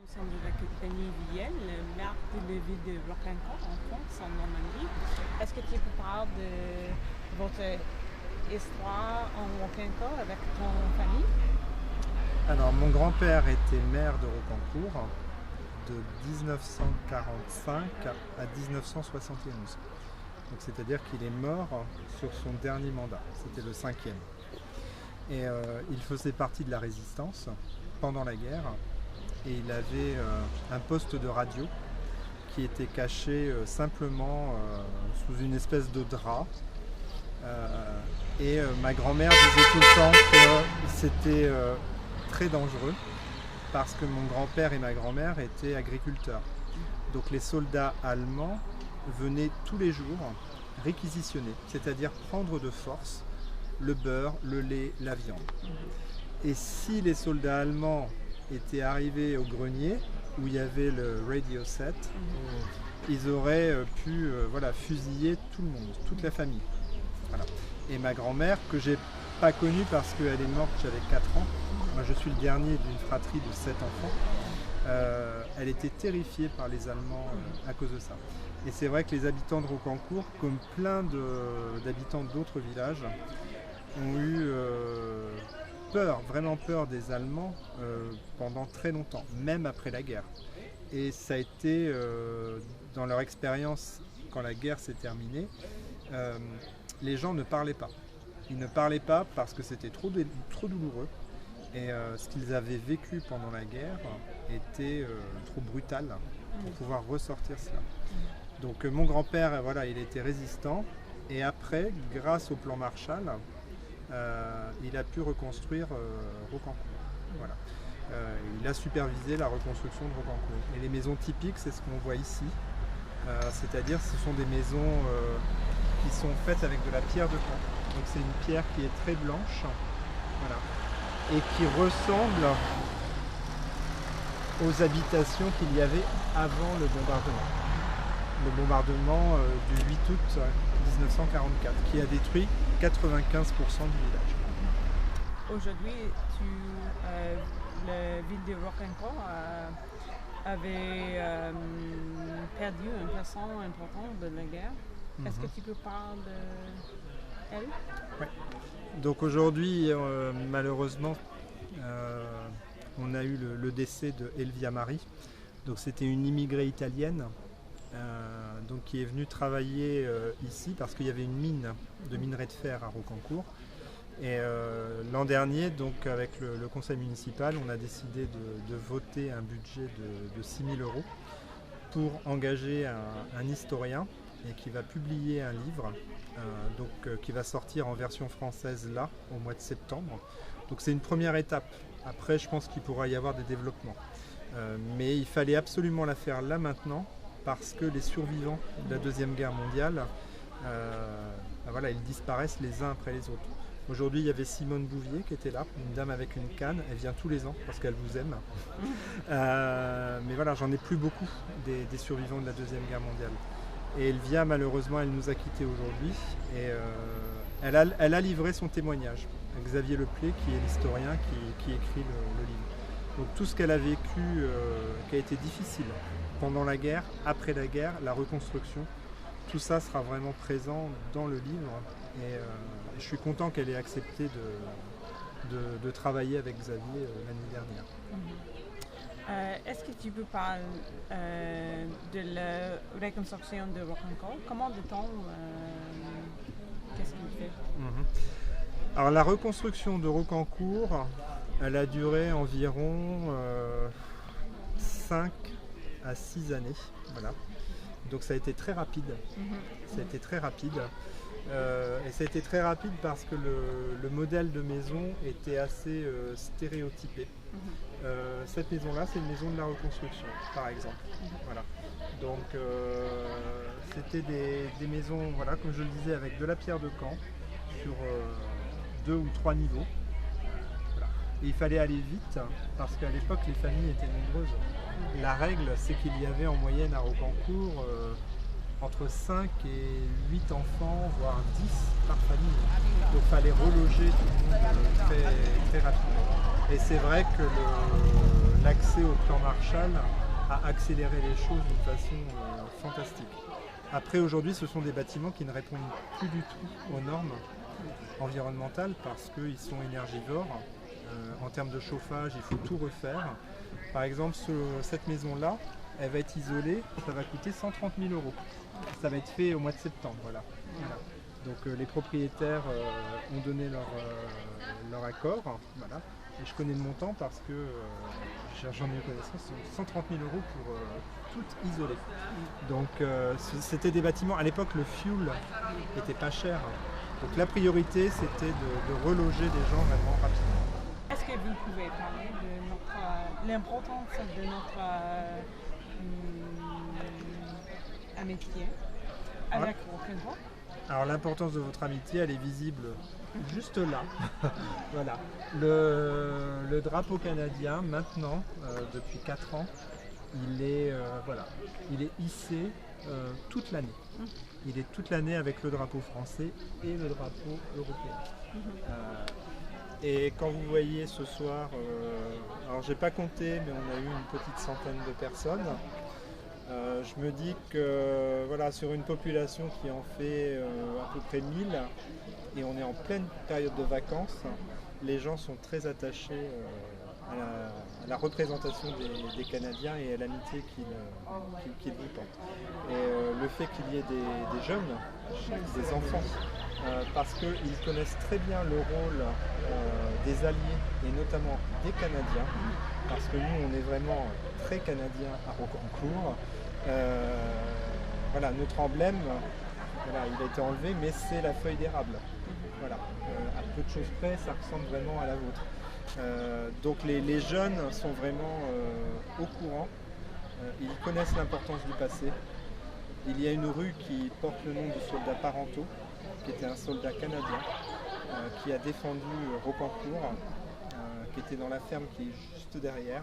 Nous sommes de la compagnie Vielle, marque de la ville de Rocancourt en France, en Normandie. Est-ce que tu peux parler de votre histoire en Rocancourt avec ton famille? Alors, mon grand-père était maire de Rocancourt de 1945 à 1971. Donc, c'est-à-dire qu'il est mort sur son dernier mandat. C'était le 5e. Et il faisait partie de la résistance pendant la guerre. Et il avait un poste de radio qui était caché simplement sous une espèce de drap. Ma grand-mère disait tout le temps que c'était très dangereux parce que mon grand-père et ma grand-mère étaient agriculteurs. Donc les soldats allemands venaient tous les jours réquisitionner, c'est-à-dire prendre de force le beurre, le lait, la viande. Et si les soldats allemands étaient arrivés au grenier où il y avait le radio set, ils auraient pu fusiller tout le monde, toute la famille. Voilà. Et ma grand-mère, que j'ai pas connue parce qu'elle est morte, j'avais 4 ans, moi je suis le dernier d'une fratrie de 7 enfants, elle était terrifiée par les Allemands à cause de ça. Et c'est vrai que les habitants de Rocancourt, comme plein d'habitants d'autres villages, ont eu peur, vraiment peur des Allemands pendant très longtemps, même après la guerre. Et ça a été, dans leur expérience, quand la guerre s'est terminée, les gens ne parlaient pas. Ils ne parlaient pas parce que c'était trop douloureux. Et ce qu'ils avaient vécu pendant la guerre était trop brutal pour pouvoir ressortir cela. Donc mon grand-père, il était résistant. Et après, grâce au plan Marshall, il a pu reconstruire Rocancourt. Voilà. Il a supervisé la reconstruction de Rocancourt. Et les maisons typiques, c'est ce qu'on voit ici. C'est-à-dire ce sont des maisons qui sont faites avec de la pierre de camp. Donc c'est une pierre qui est très blanche, voilà, et qui ressemble aux habitations qu'il y avait avant le bombardement. Le bombardement du 8 août 1944, qui a détruit 95% du village. Aujourd'hui, la ville de Rocancourt avait perdu une personne importante de la guerre. Est-ce que tu peux parler d'elle? Oui. Donc aujourd'hui, malheureusement, on a eu le décès de Elvia Marie. Donc c'était une immigrée italienne qui est venue travailler ici parce qu'il y avait une mine de minerai de fer à Rocancourt. Et l'an dernier, donc avec le conseil municipal, on a décidé de voter un budget de 6 000 € pour engager un historien et qui va publier un livre qui va sortir en version française là, au mois de septembre. Donc c'est une première étape. Après, je pense qu'il pourra y avoir des développements. Mais il fallait absolument la faire là maintenant parce que les survivants de la Deuxième Guerre mondiale, ils disparaissent les uns après les autres. Aujourd'hui, il y avait Simone Bouvier qui était là, une dame avec une canne. Elle vient tous les ans parce qu'elle vous aime. Mais voilà, j'en ai plus beaucoup des survivants de la Deuxième Guerre mondiale. Et Elvia, malheureusement, elle nous a quittés aujourd'hui. Et elle a livré son témoignage. Xavier Leplé, qui est l'historien qui écrit le livre. Donc tout ce qu'elle a vécu, qui a été difficile pendant la guerre, après la guerre, la reconstruction, tout ça sera vraiment présent dans le livre. Et je suis content qu'elle ait accepté de travailler avec Xavier l'année dernière. Est-ce que tu peux parler de la reconstruction de Rocancourt? Comment de temps qu'est-ce qu'il fait? Alors la reconstruction de Rocancourt, elle a duré environ 5 à 6 années. Voilà. Donc ça a été très rapide. Ça a été très rapide. Et ça a été très rapide parce que le modèle de maison était assez stéréotypé. Cette maison-là, c'est une maison de la reconstruction, par exemple. Voilà. Donc c'était des maisons, comme je le disais, avec de la pierre de camp sur 2 ou 3 niveaux. Voilà. Et il fallait aller vite parce qu'à l'époque, les familles étaient nombreuses. La règle, c'est qu'il y avait en moyenne à Rocancourt entre 5 et 8 enfants, voire 10 par famille. Donc il fallait reloger tout le monde très, très rapidement. Et c'est vrai que l'accès au plan Marshall a accéléré les choses d'une façon fantastique. Après, aujourd'hui, ce sont des bâtiments qui ne répondent plus du tout aux normes environnementales parce qu'ils sont énergivores. En termes de chauffage, il faut tout refaire. Par exemple, cette maison-là, elle va être isolée, ça va coûter 130 000 €. Ça va être fait au mois de septembre. Voilà. Donc les propriétaires ont donné leur accord. Voilà. Et je connais le montant parce que j'en ai eu connaissance, 130 000 € pour tout isoler. Donc c'était des bâtiments, à l'époque le fuel n'était pas cher. Donc la priorité c'était de reloger des gens vraiment rapidement. Est-ce que vous pouvez parler de l'importance de notre amitié avec Rock'n'Roll? Alors l'importance de votre amitié, elle est visible juste là. Voilà. Le drapeau canadien, maintenant, depuis 4 ans, il est hissé toute l'année. Il est toute l'année avec le drapeau français et le drapeau européen. Et quand vous voyez ce soir, alors j'ai pas compté, mais on a eu une petite centaine de personnes. Je me dis que voilà, sur une population qui en fait à peu près 1000, et on est en pleine période de vacances, les gens sont très attachés à la représentation des Canadiens et à l'amitié qu'ils vous portent. Et le fait qu'il y ait des jeunes, des enfants, parce qu'ils connaissent très bien le rôle des alliés et notamment des Canadiens, parce que nous on est vraiment très Canadiens à Rocancourt. Voilà, notre emblème, voilà, il a été enlevé, mais c'est la feuille d'érable. Voilà, à peu de choses près, ça ressemble vraiment à la vôtre. Donc les jeunes sont vraiment au courant, ils connaissent l'importance du passé. Il y a une rue qui porte le nom du soldat Parenteau, qui était un soldat canadien, qui a défendu Rocancourt, qui était dans la ferme qui est juste derrière.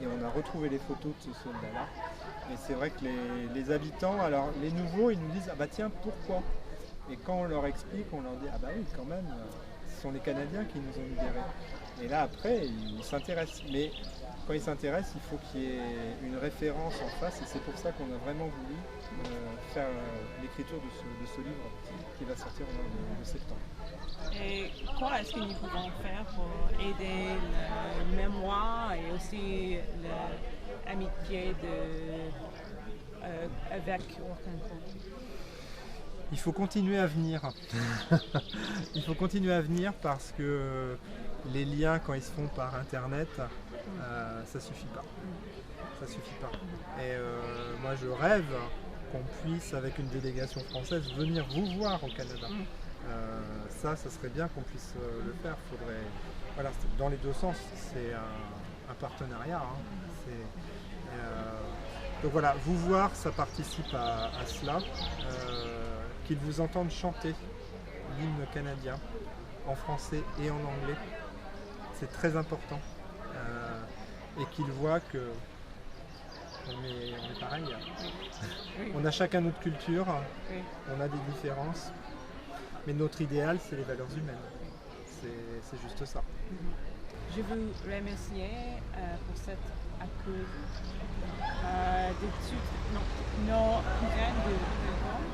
Et on a retrouvé les photos de ce soldat-là. Et c'est vrai que les habitants, alors les nouveaux, ils nous disent « Ah bah tiens, pourquoi ?» Et quand on leur explique, on leur dit « Ah bah oui, quand même, ce sont les Canadiens qui nous ont libérés. » Et là, après, ils s'intéressent. Mais quand ils s'intéressent, il faut qu'il y ait une référence en face. Et c'est pour ça qu'on a vraiment voulu faire l'écriture de ce livre qui va sortir au mois de septembre. Et quoi est-ce que nous pouvons faire pour aider la mémoire et aussi l'amitié avec Rock'n'Roll? Il faut continuer à venir. Il faut continuer à venir parce que les liens, quand ils se font par Internet, ça suffit pas. Ça suffit pas. Et moi, je rêve qu'on puisse, avec une délégation française, venir vous voir au Canada. Ça serait bien qu'on puisse le faire. Faudrait, voilà, dans les deux sens, c'est un partenariat. Donc voilà, vous voir, ça participe à cela. Qu'ils vous entendent chanter l'hymne canadien en français et en anglais, c'est très important. Et qu'ils voient que on est pareil. Oui. On a chacun notre culture, Oui. on a des différences, mais notre idéal, c'est les valeurs humaines. C'est juste ça. Je vous remercie pour cet accueil de nos graines de Rock'n'Roll.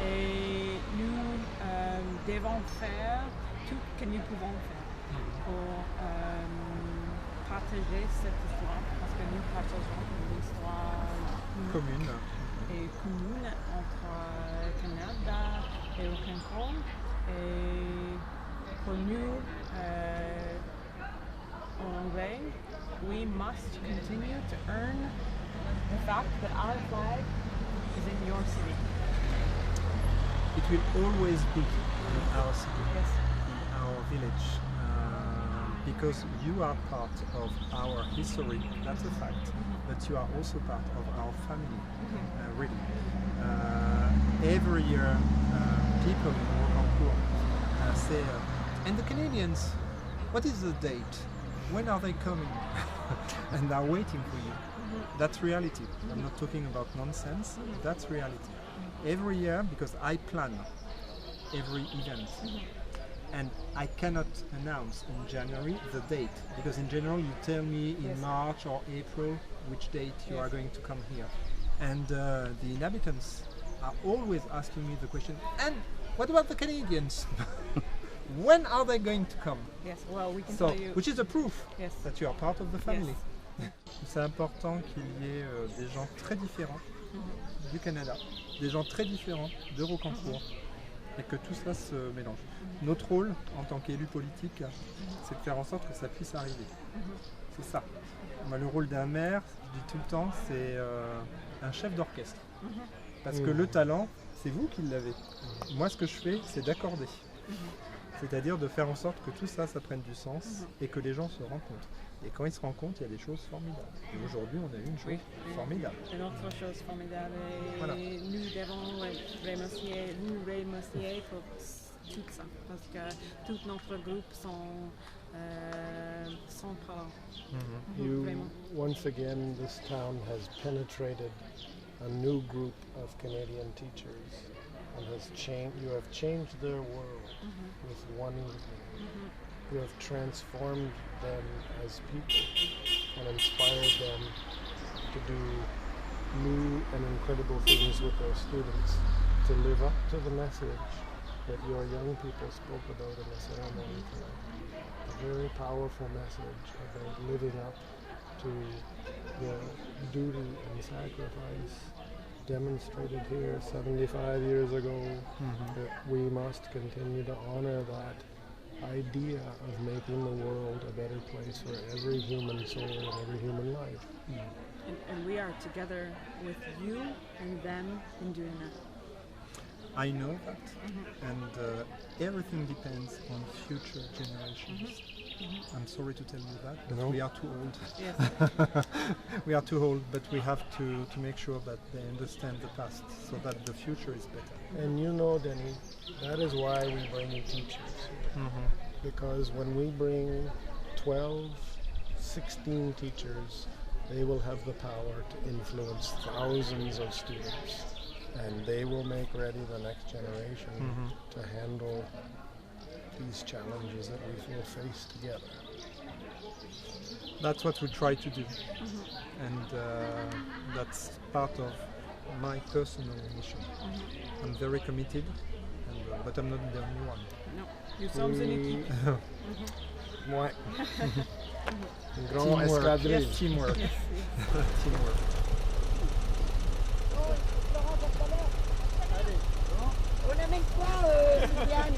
Et nous devons faire tout ce que nous pouvons faire pour partager cette histoire, parce que nous partageons une histoire Commune. et commune entre Canada et Rock'n'Roll. Et pour nous, en anglais, we must continue to earn the fact that our flag is in your city. It will always be in our city, Yes. in our village, because you are part of our history, that's a fact, but you are also part of our family, really. Every year, people in Rocancourt say, and the Canadians, what is the date? When are they coming? And they're waiting for you. That's reality. I'm not talking about nonsense, that's reality. Every year, because I plan every event, and I cannot announce in January the date, because in general you tell me in Yes. March or April which date you Yes. are going to come here. And the inhabitants are always asking me the question, and what about the Canadians? When are they going to come? Yes, well, we can So, tell you. which is a proof Yes. that you are part of the family. Yes. C'est important qu'il y ait des gens très différents du Canada, des gens très différents de Rocancourt, et que tout cela se mélange. Notre rôle en tant qu'élu politique, c'est de faire en sorte que ça puisse arriver. C'est ça. Moi, le rôle d'un maire, je dis tout le temps, c'est un chef d'orchestre. Parce que le talent, c'est vous qui l'avez. Moi, ce que je fais, c'est d'accorder. C'est-à-dire de faire en sorte que tout ça, ça prenne du sens et que les gens se rencontrent. Et quand ils se rencontrent, il y a des choses formidables. Et aujourd'hui, on a eu une chose Oui. formidable. Une autre chose formidable. Et Voilà. nous devons vous remercier pour tout ça. Parce que tout notre groupe sont parents. You, Vraiment. once again, this town has penetrated a new group of Canadian teachers and you have changed their world with one evening. You have transformed them as people and inspired them to do new and incredible things with their students, to live up to the message that your young people spoke about in the ceremony tonight. A very powerful message about living up to the duty and sacrifice demonstrated here 75 years ago, that we must continue to honor that idea of making the world a better place for every human soul and every human life. And we are together with you and them in doing that. I know that, and everything depends on future generations. I'm sorry to tell you that, but No. we are too old. Yes. We are too old, but we have to make sure that they understand the past so that the future is better. And you know, Denny, that is why we bring teachers here. Because when we bring 12, 16 teachers, they will have the power to influence thousands of students. And they will make ready the next generation to handle these challenges that we will face together. That's what we try to do, and that's part of my personal mission. I'm very committed, but I'm not the only one. Non, nous sommes une équipe. Ouais. Un grand Teamwork. escadrille. Yes, teamwork. Yes, yes. Teamwork. On a même pas Viviane.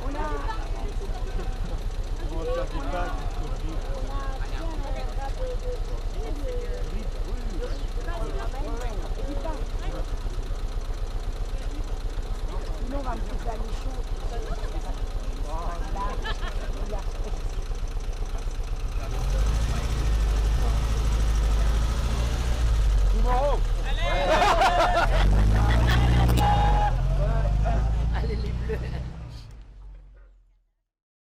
On a. Sinon, on va me faire les choses. Allez les bleus.